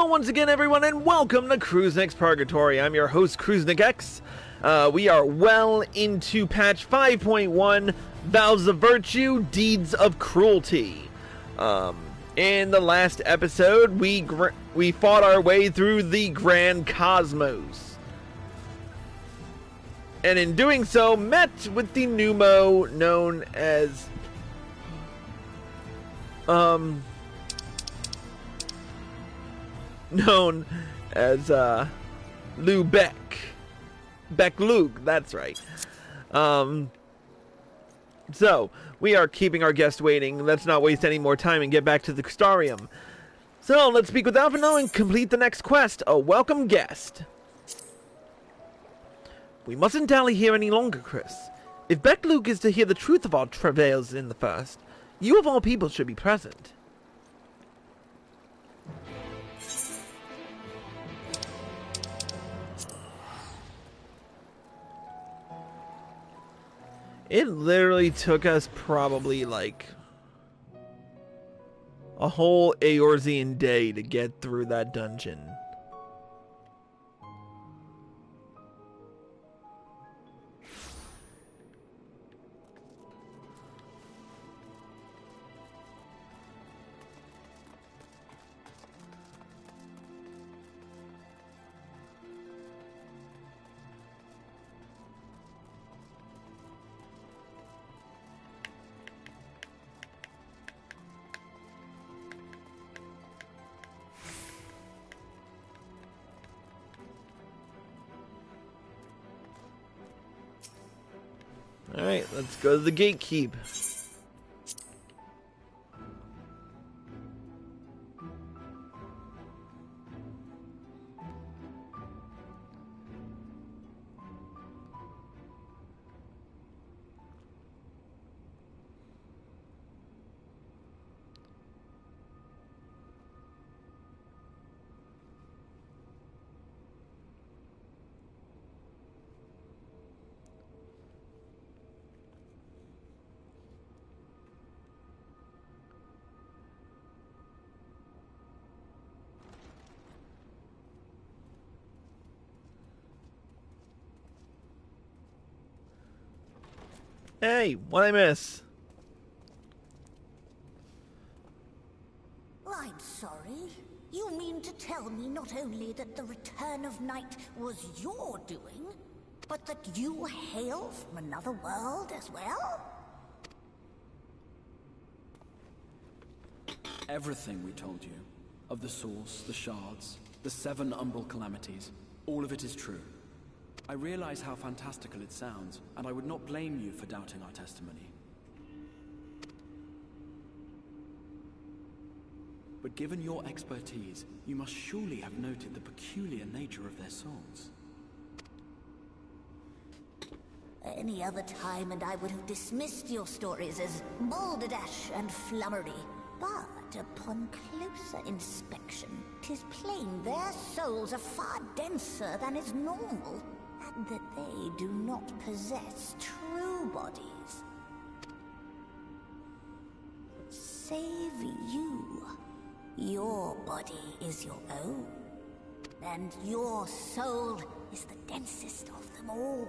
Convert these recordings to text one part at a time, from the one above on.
Hello once again, everyone, and welcome to Cruznik's Purgatory. I'm your host, Cruznik X. We are well into patch 5.1, Vows of Virtue, Deeds of Cruelty. In the last episode, we fought our way through the Grand Cosmos. And in doing so, met with the Numo known as... Beq Lugg, that's right. So, we are keeping our guest waiting. Let's not waste any more time and get back to the Crystarium. So, let's speak with Alphino and complete the next quest, a welcome guest. We mustn't dally here any longer, Chris. If Beq Lugg is to hear the truth of our travails in the first, you of all people should be present. It literally took us probably like a whole Eorzean day to get through that dungeon. Alright, let's go to the gatekeep. Hey, what'd I miss? I'm sorry. You mean to tell me not only that the return of night was your doing, but that you hail from another world as well? Everything we told you, of the source, the shards, the 7 umbral calamities, all of it is true. I realize how fantastical it sounds, and I would not blame you for doubting our testimony. But given your expertise, you must surely have noted the peculiar nature of their souls. Any other time and I would have dismissed your stories as balderdash and flummery. But upon closer inspection, 'tis plain their souls are far denser than is normal, and that they do not possess true bodies. Save you. Your body is your own, and your soul is the densest of them all.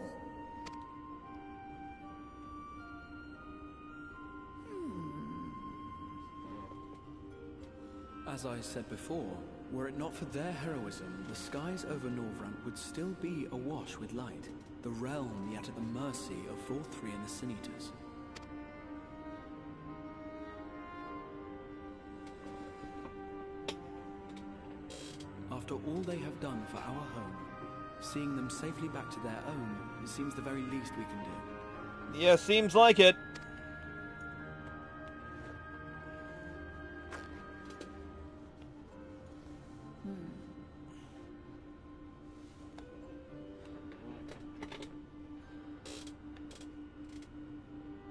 As I said before, were it not for their heroism, the skies over Norvrant would still be awash with light, the realm yet at the mercy of Vorthri and the Sin Eaters. After all they have done for our home, seeing them safely back to their own, it seems the very least we can do. Yeah, seems like it.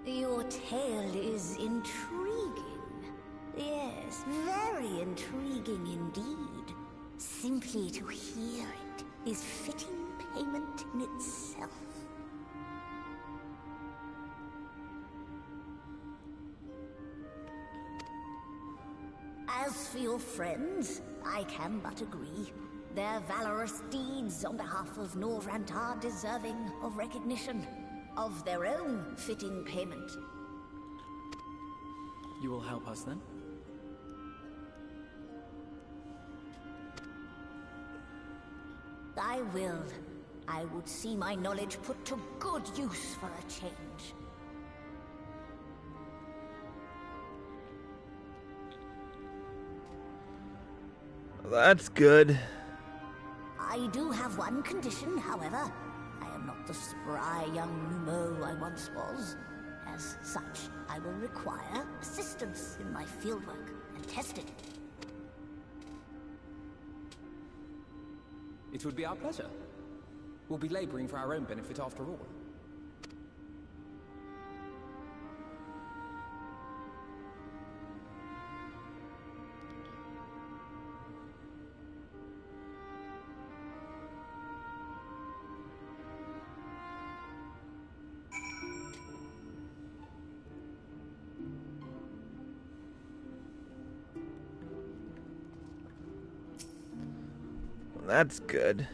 Your tale is intriguing. Yes, very intriguing indeed. Simply to hear it is fitting payment in itself. As for your friends, I can but agree. Their valorous deeds on behalf of Norvrant are deserving of recognition, of their own fitting payment. You will help us then? I will. I would see my knowledge put to good use for a change. That's good. I do have one condition, however. I am not the spry young Numo I once was. As such, I will require assistance in my fieldwork and testing. It would be our pleasure. We'll be laboring for our own benefit after all. That's good.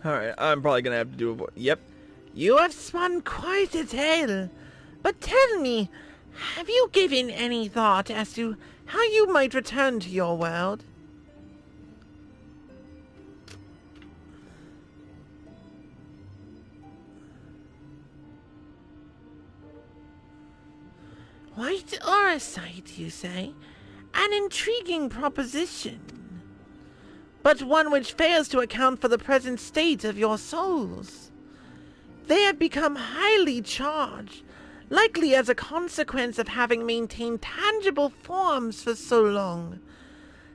Alright, I'm probably gonna have to do a voice. Yep. You have spun quite a tale. But tell me, have you given any thought as to how you might return to your world? White Orosite, you say? An intriguing proposition. But one which fails to account for the present state of your souls. They have become highly charged, likely as a consequence of having maintained tangible forms for so long.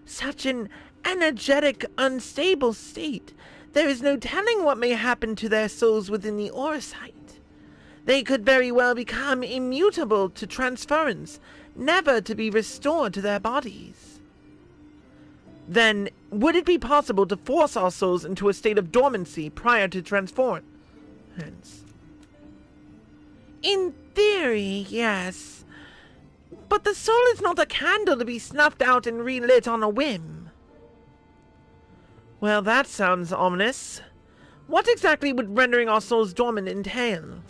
Such an energetic, unstable state, there is no telling what may happen to their souls within the Orosite. They could very well become immutable to transference, never to be restored to their bodies. Then, would it be possible to force our souls into a state of dormancy prior to transference? In theory, yes. But the soul is not a candle to be snuffed out and relit on a whim. Well, that sounds ominous. What exactly would rendering our souls dormant entail?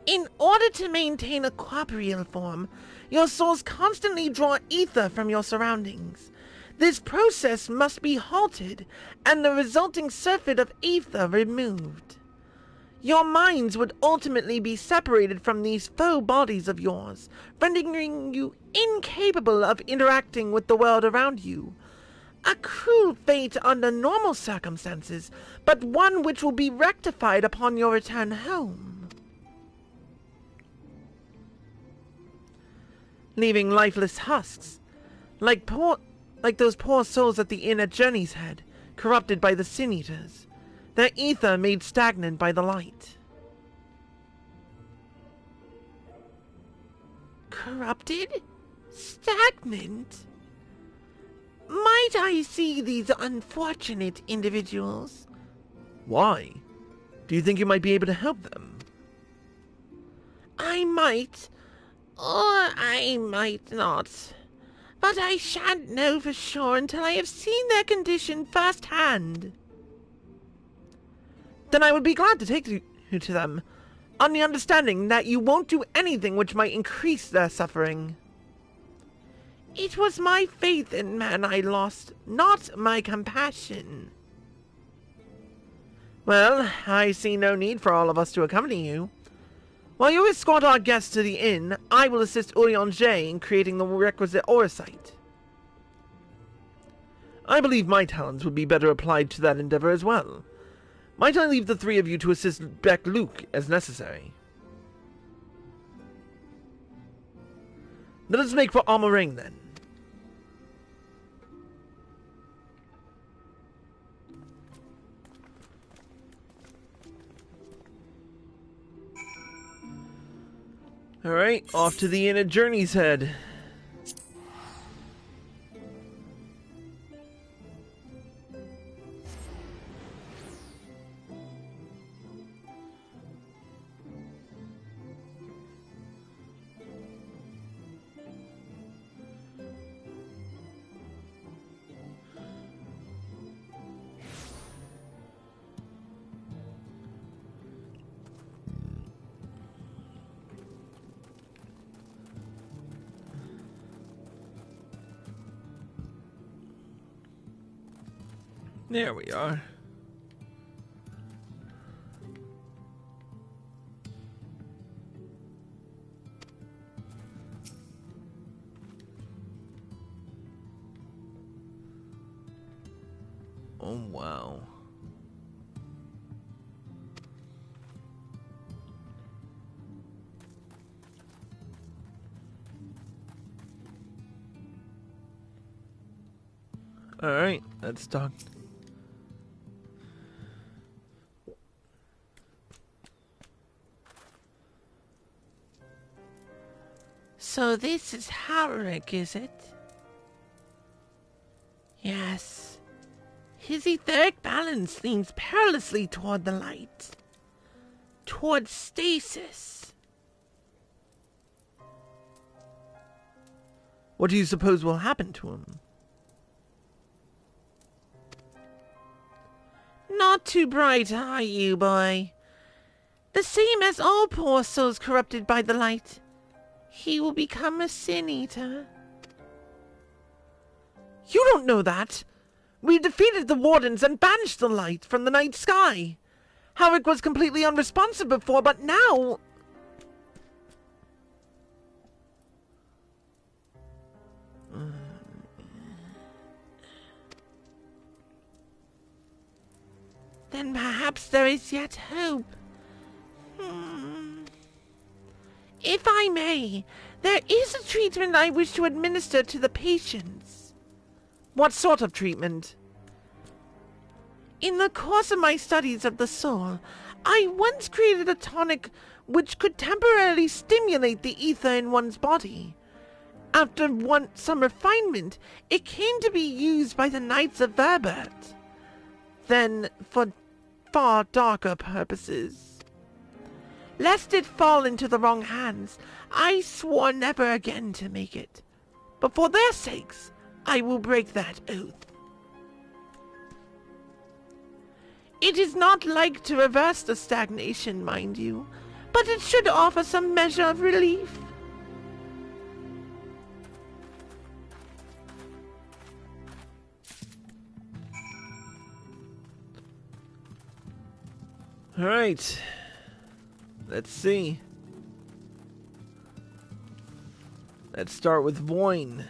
In order to maintain a corporeal form, your souls constantly draw ether from your surroundings. This process must be halted, and the resulting surfeit of ether removed. Your minds would ultimately be separated from these faux bodies of yours, rendering you incapable of interacting with the world around you. A cruel fate under normal circumstances, but one which will be rectified upon your return home. Leaving lifeless husks, like those poor souls at the inn at Journey's Head, corrupted by the Sin Eaters, their ether made stagnant by the light. Corrupted? Stagnant? Might I see these unfortunate individuals? Why? Do you think you might be able to help them? I might. Or I might not. But I shan't know for sure until I have seen their condition firsthand. Then I would be glad to take you to them, on the understanding that you won't do anything which might increase their suffering. It was my faith in man I lost, not my compassion. Well, I see no need for all of us to accompany you. While you escort our guests to the inn, I will assist Urianger in creating the requisite Orosite. I believe my talents would be better applied to that endeavor as well. Might I leave the three of you to assist Beq Lugg as necessary? Let us make for Armoring then. Alright, off to the inn at Journey's Head. There we are. Oh, wow. Alright, let's talk. So this is Halric, is it? Yes. His etheric balance leans perilously toward the light. Toward stasis. What do you suppose will happen to him? Not too bright, are you, boy? The same as all poor souls corrupted by the light. He will become a sin-eater. You don't know that! We defeated the Wardens and banished the light from the night sky. Halric was completely unresponsive before, but now... Then perhaps there is yet hope. If I may, there is a treatment I wish to administer to the patients. What sort of treatment? In the course of my studies of the soul, I once created a tonic which could temporarily stimulate the ether in one's body. After some refinement, it came to be used by the Knights of Verbert. Then, for far darker purposes. Lest it fall into the wrong hands, I swore never again to make it. But for their sakes, I will break that oath. It is not like to reverse the stagnation, mind you, but it should offer some measure of relief. All right. Let's see. Let's start with Voin.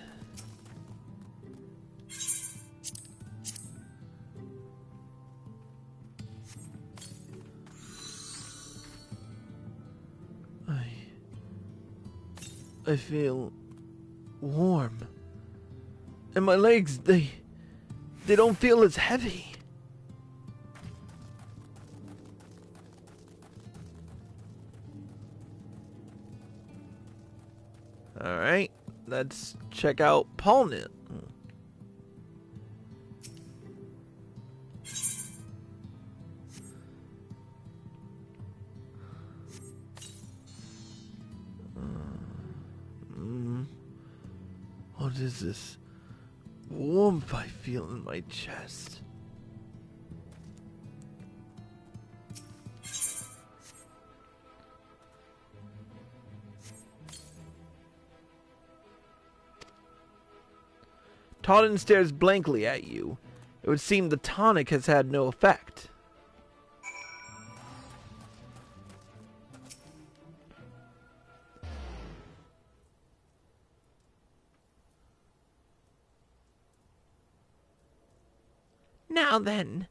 I feel warm. And my legs, they don't feel as heavy. Alright, let's check out Paulnit. What is this warmth I feel in my chest? Totten stares blankly at you. It would seem the tonic has had no effect. Now then,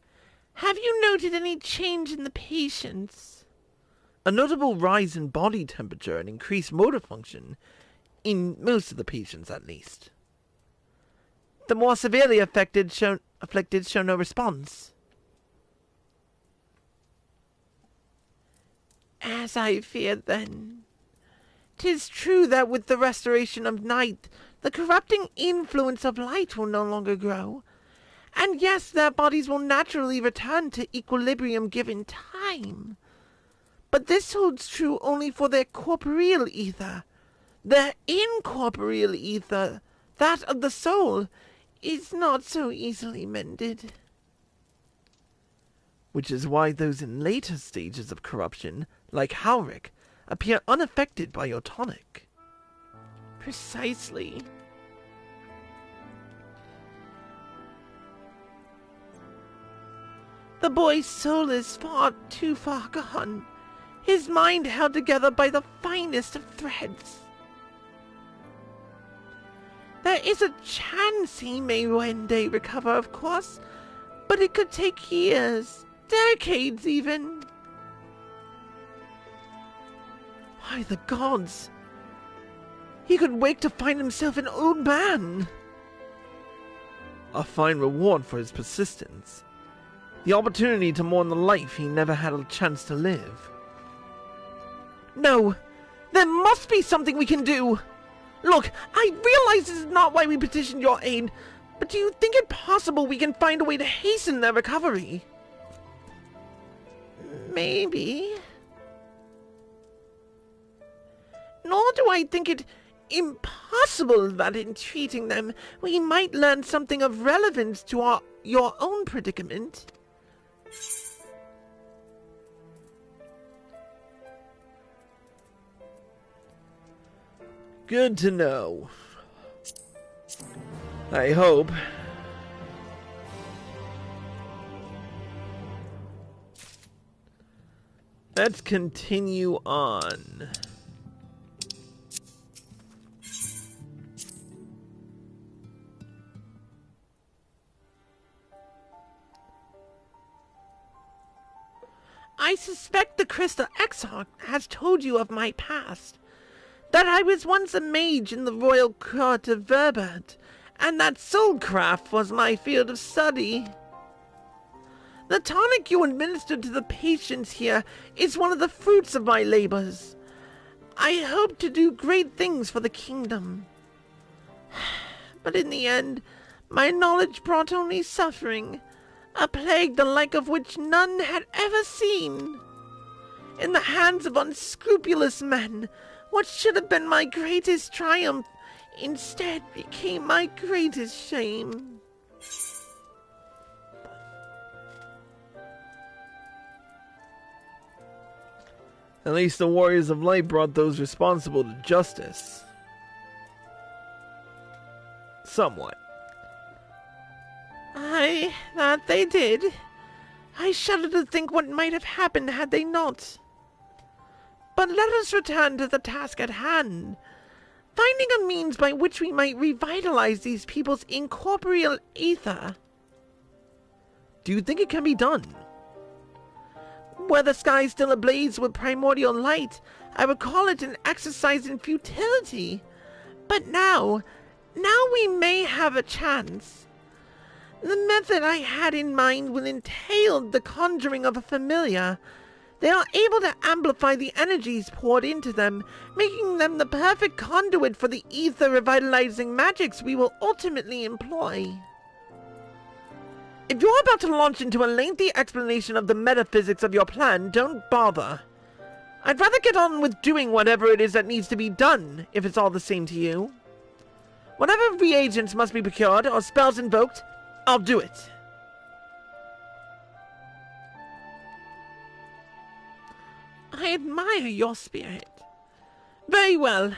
have you noted any change in the patients? A notable rise in body temperature and increased motor function, in most of the patients at least. The more severely afflicted show no response. As I feared then. 'Tis true that with the restoration of night, the corrupting influence of light will no longer grow. And yes, their bodies will naturally return to equilibrium given time. But this holds true only for their corporeal ether. Their incorporeal ether, that of the soul, is not so easily mended. Which is why those in later stages of corruption, like Halric, appear unaffected by your tonic. Precisely. The boy's soul is far too far gone. His mind held together by the finest of threads. There is a chance he may one day recover, of course, but it could take years, decades even. By the gods! He could wake to find himself an old man. A fine reward for his persistence. The opportunity to mourn the life he never had a chance to live. No! There must be something we can do! Look, I realize this is not why we petitioned your aid, but do you think it possible we can find a way to hasten their recovery? Maybe. Nor do I think it impossible that in treating them, we might learn something of relevance to your own predicament. Good to know. I hope. Let's continue on. I suspect the Crystal Exarch has told you of my past. That I was once a mage in the royal court of Verbert, and that soulcraft was my field of study. The tonic you administered to the patients here is one of the fruits of my labors. I hope to do great things for the kingdom. But in the end, my knowledge brought only suffering, a plague the like of which none had ever seen. In the hands of unscrupulous men, what should have been my greatest triumph instead became my greatest shame. At least the Warriors of Light brought those responsible to justice. Somewhat. I thought they did. I shudder to think what might have happened had they not. But let us return to the task at hand. Finding a means by which we might revitalize these people's incorporeal ether. Do you think it can be done? Were the sky still ablaze with primordial light, I would call it an exercise in futility. But now we may have a chance. The method I had in mind will entail the conjuring of a familiar. They are able to amplify the energies poured into them, making them the perfect conduit for the ether revitalizing magics we will ultimately employ. If you're about to launch into a lengthy explanation of the metaphysics of your plan, don't bother. I'd rather get on with doing whatever it is that needs to be done, if it's all the same to you. Whatever reagents must be procured or spells invoked, I'll do it. I admire your spirit. Very well.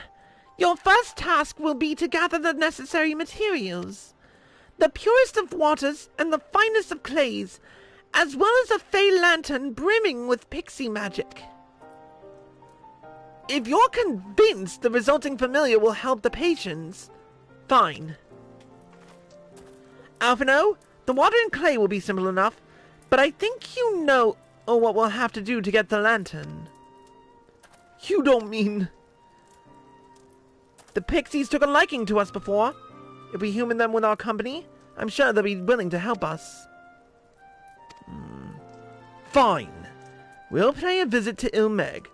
Your first task will be to gather the necessary materials. The purest of waters and the finest of clays, as well as a fey lantern brimming with pixie magic. If you're convinced the resulting familiar will help the patients, fine. Alphino, the water and clay will be simple enough, but I think you know what we'll have to do to get the lantern. You don't mean... The pixies took a liking to us before. If we human them with our company, I'm sure they'll be willing to help us. Fine. We'll pay a visit to Ilmeg,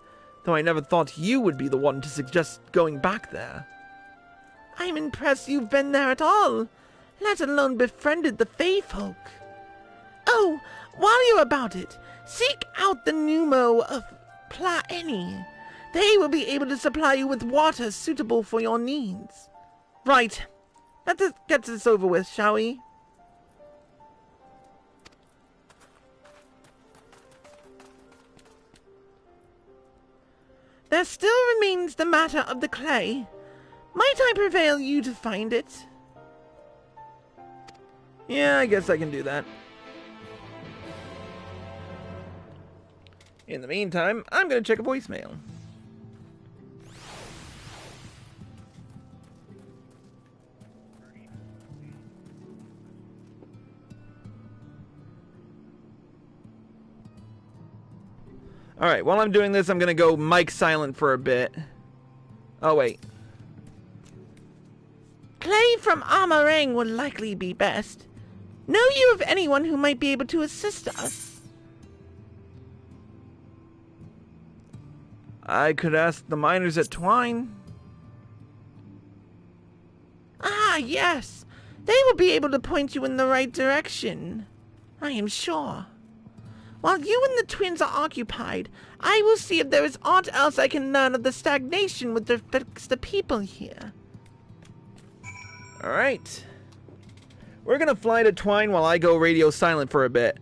though I never thought you would be the one to suggest going back there. I'm impressed you've been there at all, let alone befriended the Fey folk. Oh, while you're about it, seek out the Numo of Plaeni. They will be able to supply you with water suitable for your needs. Right. Let's get this over with, shall we? There still remains the matter of the clay. Might I prevail you to find it? Yeah, I guess I can do that. In the meantime, I'm going to check a voicemail. Alright, while I'm doing this, I'm going to go mic silent for a bit. Oh, wait. Clay from Amarang would likely be best. Know you of anyone who might be able to assist us? I could ask the miners at Twine. Ah, yes. They will be able to point you in the right direction. I am sure. While you and the twins are occupied, I will see if there is aught else I can learn of the stagnation which affects the people here. Alright. We're gonna fly to Twine while I go radio silent for a bit.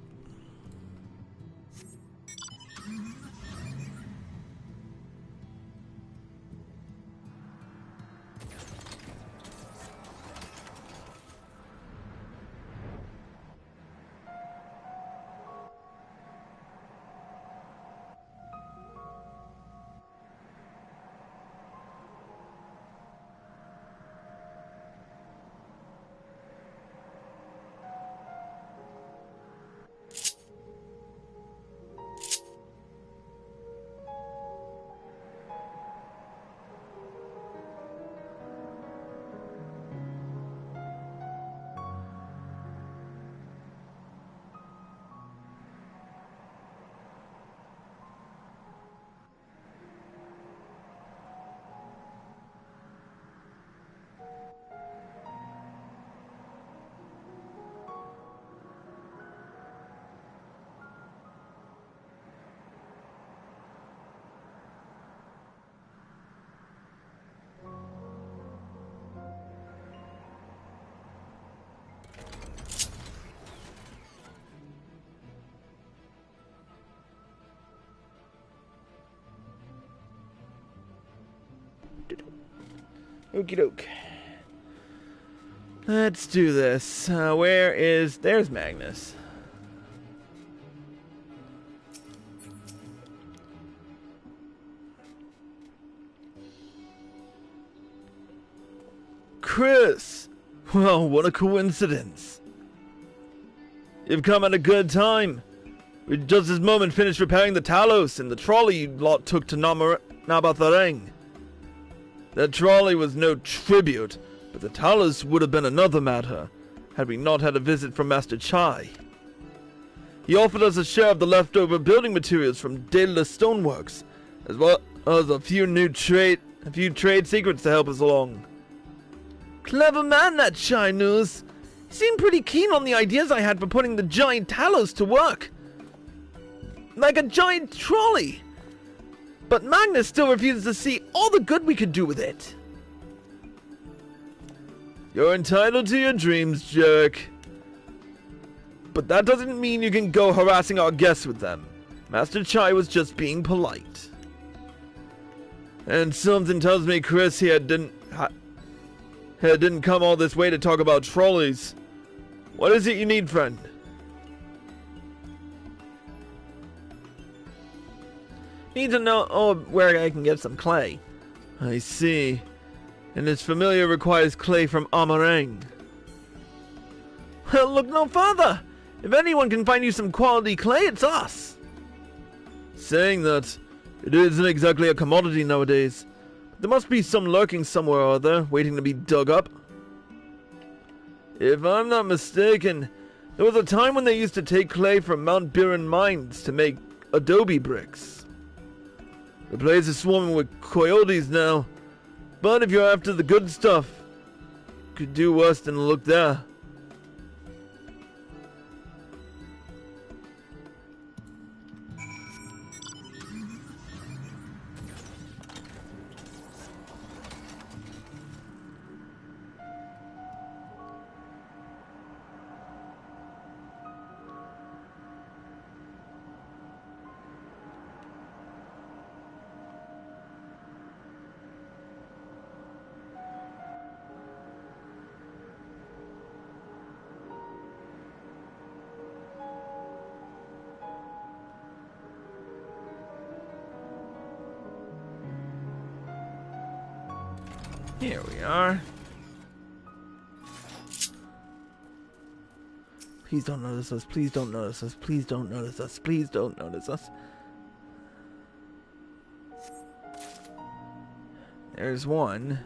Okie doke. Let's do this. There's Magnus. Chris! Well, what a coincidence. You've come at a good time. We just this moment finished repairing the Talos and the trolley you lot took to Nabathareng. That trolley was no tribute, but the Talos would have been another matter, had we not had a visit from Master Chai. He offered us a share of the leftover building materials from Daedalus Stoneworks, as well as a few trade secrets to help us along. Clever man, that Chai News. He seemed pretty keen on the ideas I had for putting the giant Talos to work. Like a giant trolley. But Magnus still refuses to see all the good we could do with it. You're entitled to your dreams, jerk. But that doesn't mean you can go harassing our guests with them. Master Chai was just being polite. And something tells me Chris here didn't come all this way to talk about trolleys. What is it you need, friend? Need to know where I can get some clay. I see. And this familiar requires clay from Amarang. Well, look no further. If anyone can find you some quality clay, it's us. Saying that, it isn't exactly a commodity nowadays. There must be some lurking somewhere or other, waiting to be dug up. If I'm not mistaken, there was a time when they used to take clay from Mount Biren mines to make adobe bricks. The place is swarming with coyotes now, but if you're after the good stuff, could do worse than look there. Here we are. Please don't notice us. Please don't notice us. Please don't notice us. Please don't notice us. There's one.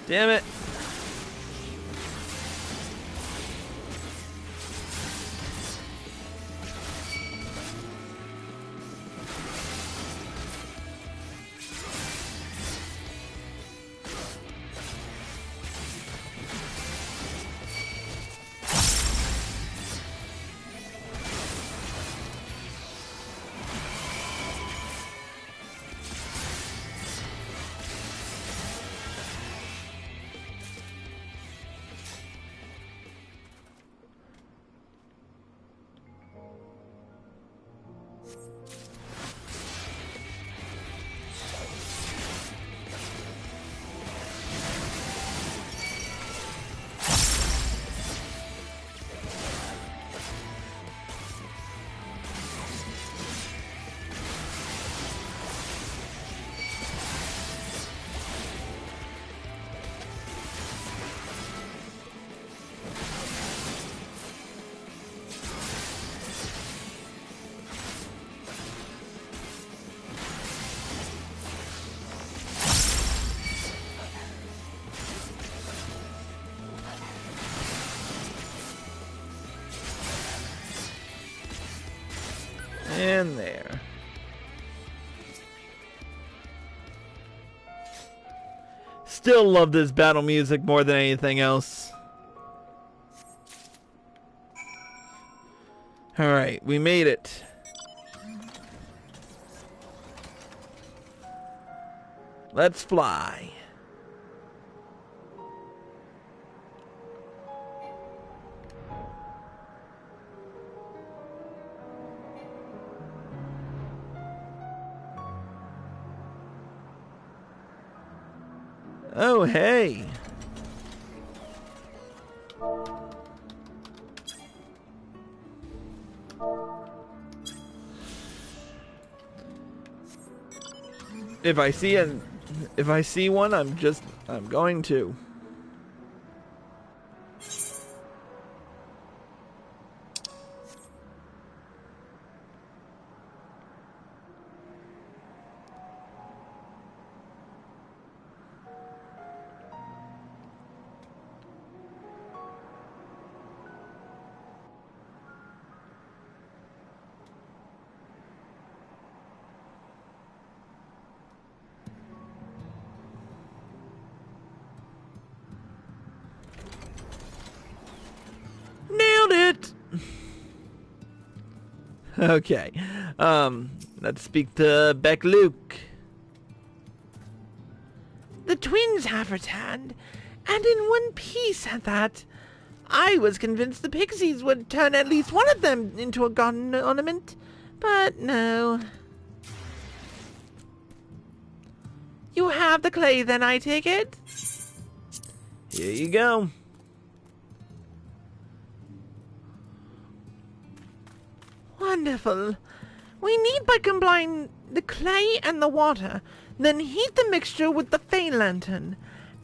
Damn it. And there. Still love this battle music more than anything else. Alright, we made it. Let's fly. Oh, hey. If I see one, I'm going to. Okay, let's speak to Beq Lugg. The twins have returned, and in one piece at that. I was convinced the pixies would turn at least one of them into a garden ornament, but no. You have the clay then, I take it? Here you go. Wonderful. We need but combine the clay and the water, then heat the mixture with the Fey lantern.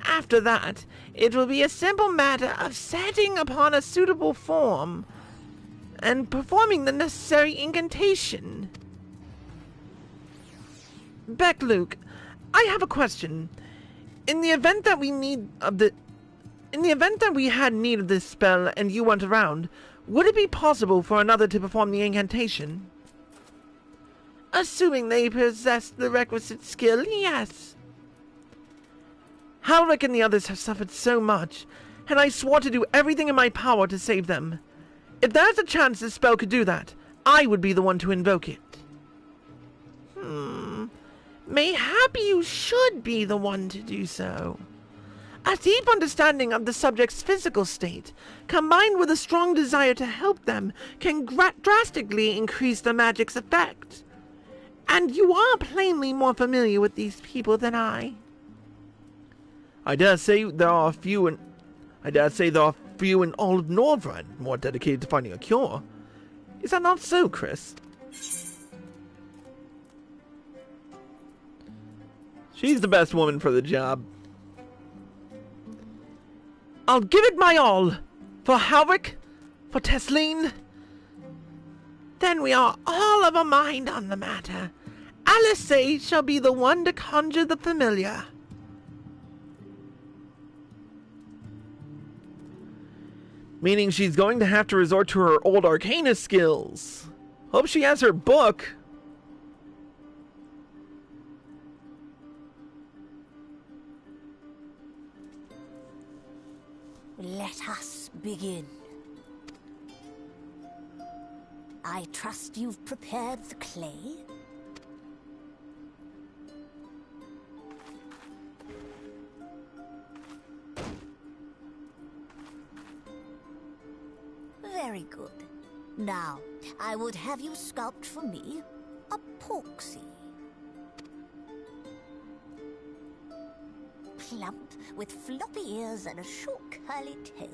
After that, it will be a simple matter of setting upon a suitable form and performing the necessary incantation. Beq Lugg, I have a question. In the event that we had need of this spell and you weren't around, would it be possible for another to perform the incantation? Assuming they possess the requisite skill, yes. Halric and the others have suffered so much, and I swore to do everything in my power to save them. If there's a chance this spell could do that, I would be the one to invoke it. Mayhap you should be the one to do so. A deep understanding of the subject's physical state, combined with a strong desire to help them, can drastically increase the magic's effect. And you are plainly more familiar with these people than I. I dare say there are few in all of Northrend more dedicated to finding a cure. Is that not so, Chris? She's the best woman for the job. I'll give it my all. For Halric, for Tesleen. Then we are all of a mind on the matter. Alice shall be the one to conjure the familiar. Meaning she's going to have to resort to her old arcana skills. Hope she has her book. Let us begin. I trust you've prepared the clay? Very good. Now, I would have you sculpt for me a porksy. Plump, with floppy ears and a short curly tail.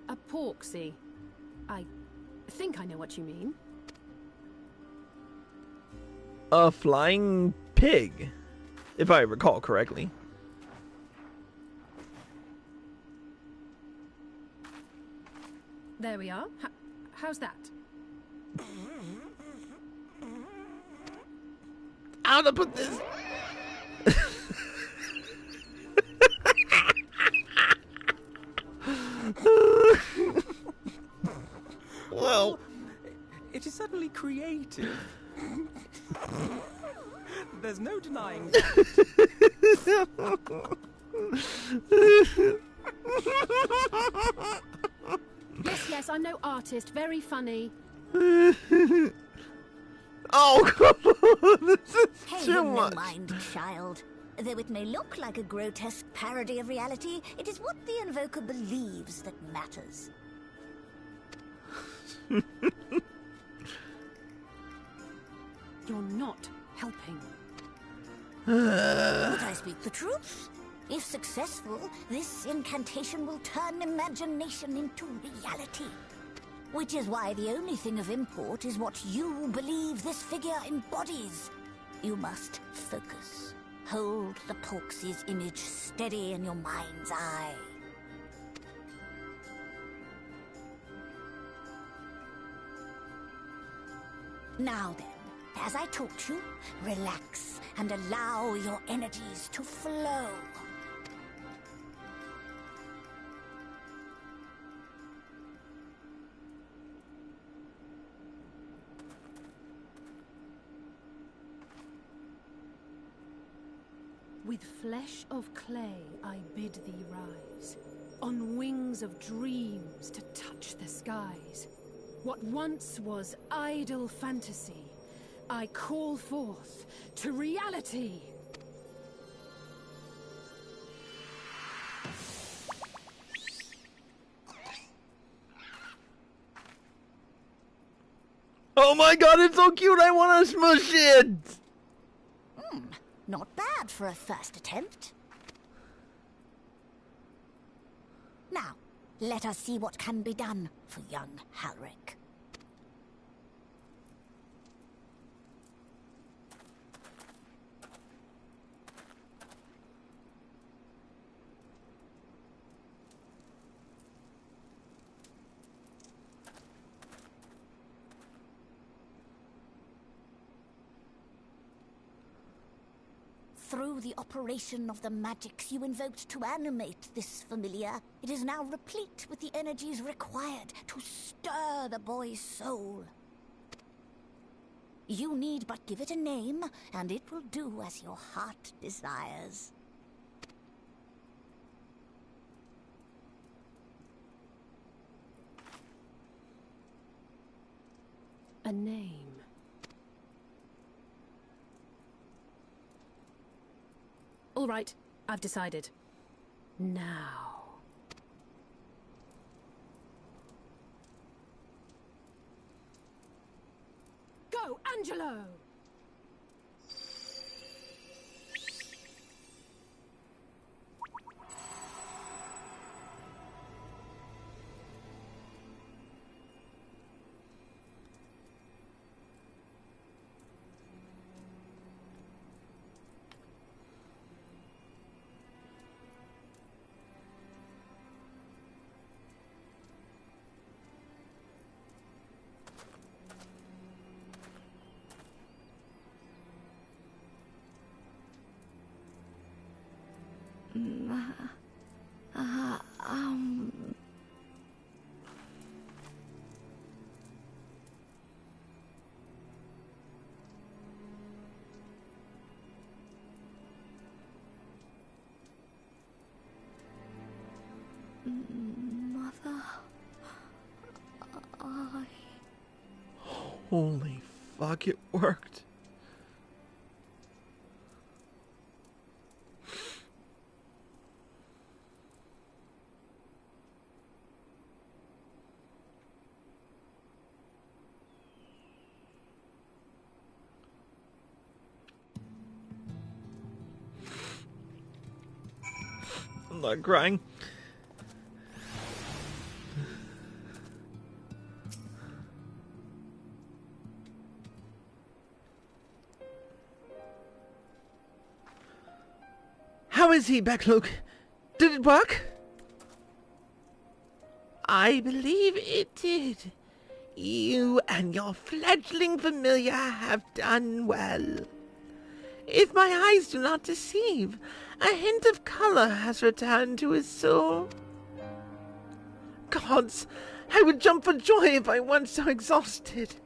A porksy? I think I know what you mean. A flying pig, if I recall correctly. There we are. How's that? How to put this? Well, it is certainly creative. There's no denying. Yes, I'm no artist. Very funny. Oh, come on. This is Pay too him no much. mind, child. Though it may look like a grotesque parody of reality, it is what the invoker believes that matters. You're not helping. But I speak the truth. If successful, this incantation will turn imagination into reality. Which is why the only thing of import is what you believe this figure embodies. You must focus. Hold the Porksy's image steady in your mind's eye. Now then, as I taught you, relax and allow your energies to flow. With flesh of clay I bid thee rise, on wings of dreams to touch the skies. What once was idle fantasy, I call forth to reality. Oh my god, it's so cute, I want to smush it! Not bad for a first attempt. Now, let us see what can be done for young Halric. Through the operation of the magics you invoked to animate this familiar, it is now replete with the energies required to stir the boy's soul. You need but give it a name, and it will do as your heart desires. A name. All right, I've decided. Now. go, Angelo! Mother, Holy fuck, it worked. I'm not crying. How is he, Beq Lugg? Did it work? I believe it did. You and your fledgling familiar have done well. If my eyes do not deceive, a hint of color has returned to his soul. Gods, I would jump for joy if I weren't so exhausted.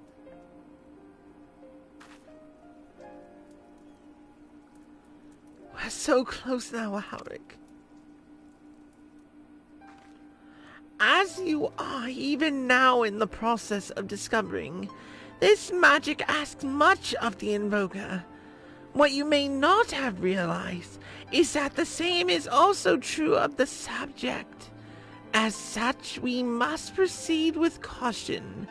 We're so close now, Alric. As you are even now in the process of discovering, this magic asks much of the Invoker. What you may not have realized is that the same is also true of the subject. As such, we must proceed with caution.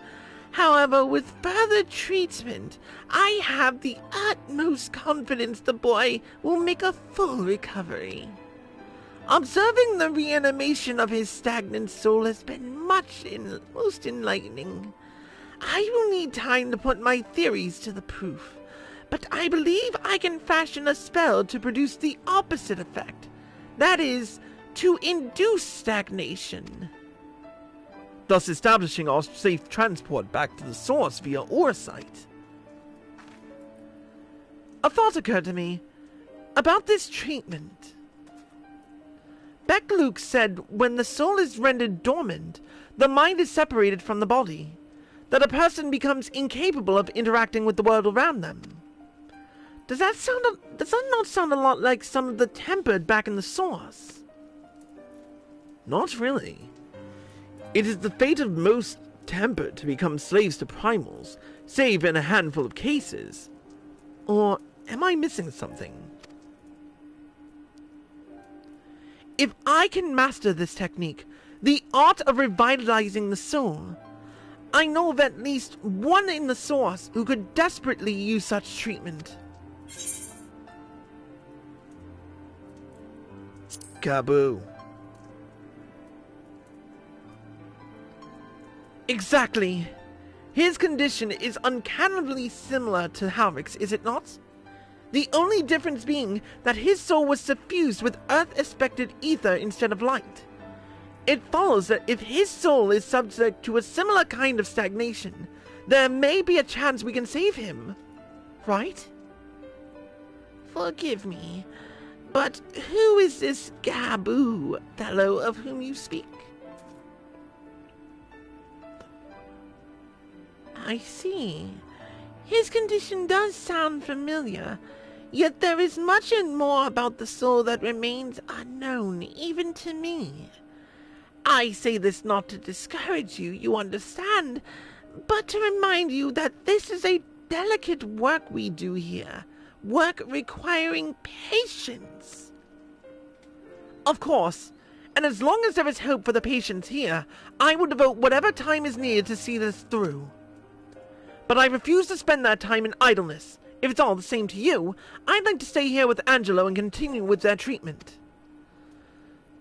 However, with further treatment, I have the utmost confidence the boy will make a full recovery. Observing the reanimation of his stagnant soul has been most enlightening. I will need time to put my theories to the proof, but I believe I can fashion a spell to produce the opposite effect. That is, to induce stagnation, thus establishing our safe transport back to the source via Oresight. A thought occurred to me about this treatment. Beq Lugg said when the soul is rendered dormant, the mind is separated from the body, that a person becomes incapable of interacting with the world around them. Does that not sound a lot like some of the tempered back in the source? Not really. It is the fate of most tempered to become slaves to primals, save in a handful of cases. Or am I missing something? If I can master this technique, the art of revitalizing the soul, I know of at least one in the source who could desperately use such treatment. Kaboo. Exactly. His condition is uncannily similar to Halric's, is it not? The only difference being that his soul was suffused with earth-aspected ether instead of light. It follows that if his soul is subject to a similar kind of stagnation, there may be a chance we can save him. Right? Forgive me, but who is this Gaboo fellow of whom you speak? I see. His condition does sound familiar, yet there is much and more about the soul that remains unknown, even to me. I say this not to discourage you, you understand, but to remind you that this is a delicate work we do here, work requiring patience. Of course, and as long as there is hope for the patients here, I will devote whatever time is needed to see this through. but I refuse to spend that time in idleness. If it's all the same to you, I'd like to stay here with Angelo and continue with their treatment.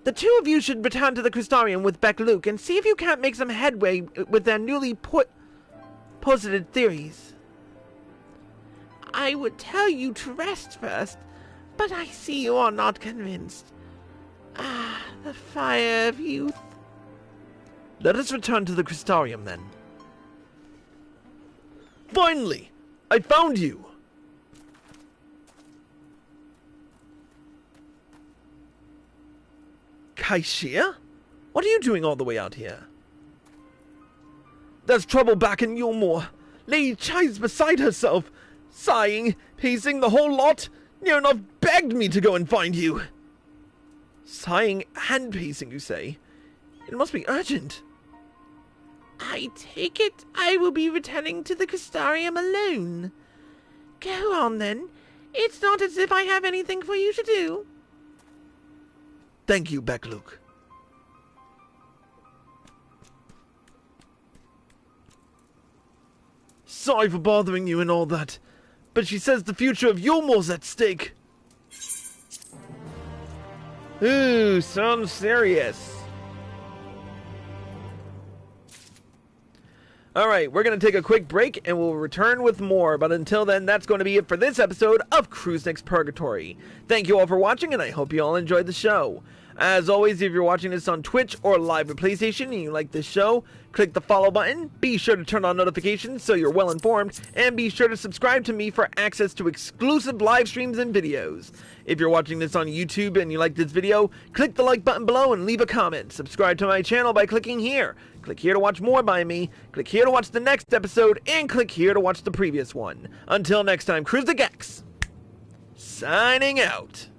The two of you should return to the Crystarium with Beq Lugg and see if you can't make some headway with their newly posited theories. I would tell you to rest first, but I see you are not convinced. Ah, the fire of youth. Let us return to the Crystarium, then. Finally! I found you! Kaishia? What are you doing all the way out here? There's trouble back in Yulmore. Lady Chai's beside herself, sighing, pacing the whole lot, near enough begged me to go and find you. Sighing and pacing, you say? It must be urgent. I take it I will be returning to the Crystarium alone. Go on, then. It's not as if I have anything for you to do. Thank you, Beq Lugg. Sorry for bothering you and all that, but she says the future of Yulmore's at stake. Ooh, sounds serious. Alright, we're going to take a quick break and we'll return with more, but until then, that's going to be it for this episode of Cruznik's Purgatory. Thank you all for watching, and I hope you all enjoyed the show. As always, if you're watching this on Twitch or live at PlayStation and you like this show, click the follow button, be sure to turn on notifications so you're well informed, and be sure to subscribe to me for access to exclusive live streams and videos. If you're watching this on YouTube and you like this video, click the like button below and leave a comment. Subscribe to my channel by clicking here. Click here to watch more by me, click here to watch the next episode, and click here to watch the previous one. Until next time, Cruznik, signing out.